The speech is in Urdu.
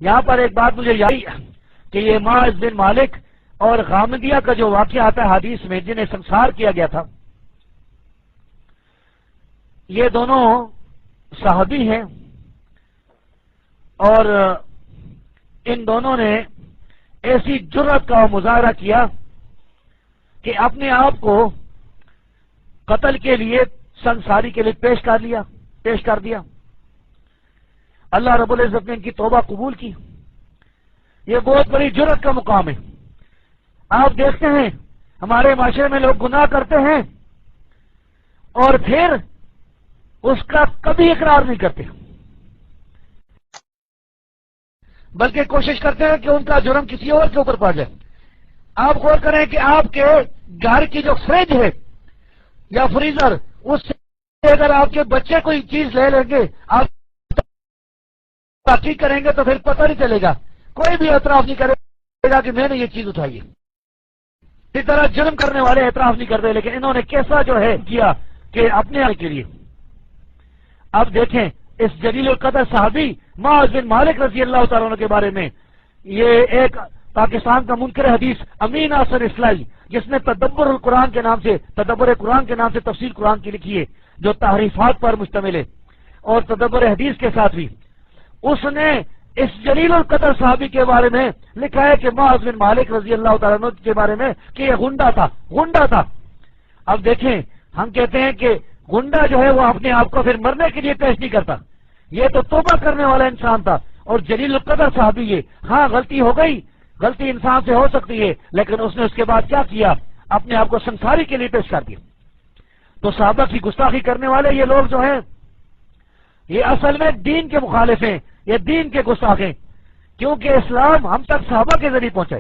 یہاں پر ایک بات مجھے یاد کہ یہ معاذ بن مالک اور غامدیہ کا جو واقعہ آتا ہے حدیث میں، جنہیں سنسار کیا گیا تھا، یہ دونوں صحابی ہیں، اور ان دونوں نے ایسی جرأت کا مظاہرہ کیا کہ اپنے آپ کو قتل کے لیے سنساری کے لیے پیش کر دیا۔ اللہ رب العزت نے ان کی توبہ قبول کی۔ یہ بہت بڑی جرأت کا مقام ہے۔ آپ دیکھتے ہیں ہمارے معاشرے میں لوگ گناہ کرتے ہیں اور پھر اس کا کبھی اقرار نہیں کرتے، بلکہ کوشش کرتے ہیں کہ ان کا جرم کسی اور کے اوپر پڑ جائے۔ آپ غور کریں کہ آپ کے گھر کی جو فریج ہے یا فریزر، اس سے اگر آپ کے بچے کوئی چیز لے لیں گے، آپ تحقیق کریں گے تو پھر پتہ نہیں چلے گا، کوئی بھی اعتراف نہیں کرے گا کہ میں نے یہ چیز اٹھائی ہے۔ اسی طرح جرم کرنے والے اعتراف نہیں کرتے، لیکن انہوں نے کیسا جو ہے کیا کہ اپنے آنے کے لیے۔ اب دیکھیں اس جلیل القدر صحابی معاذ بن مالک رضی اللہ تعالیٰ عنہ کے بارے میں، یہ ایک پاکستان کا منکر حدیث امین آصر اصلاحی، جس نے تدبر قرآن کے نام سے تفسیر قرآن کی لکھی ہے، جو تحریفات پر مشتمل ہے اور تدبر حدیث کے ساتھ بھی، اس نے اس جلیل القدر صحابی کے بارے میں لکھا ہے کہ معاذ بن مالک رضی اللہ تعالیٰ عنہ کے بارے میں کہ یہ گنڈا تھا۔ اب دیکھیں، ہم کہتے ہیں کہ گنڈا جو ہے وہ اپنے آپ کو پھر مرنے کے لیے پیش نہیں کرتا، یہ تو توبہ کرنے والا انسان تھا اور جلیل القدر صحابی ہے۔ ہاں غلطی ہو گئی، غلطی انسان سے ہو سکتی ہے، لیکن اس نے اس کے بعد کیا کیا؟ اپنے آپ کو سنساری کے لیے پیش کر دیا۔ تو صحابہ کی گستاخی کرنے والے یہ لوگ جو ہیں، یہ اصل میں دین کے مخالف ہیں، یہ دین کے گستاخ ہیں، کیونکہ اسلام ہم تک صحابہ کے ذریعے پہنچے۔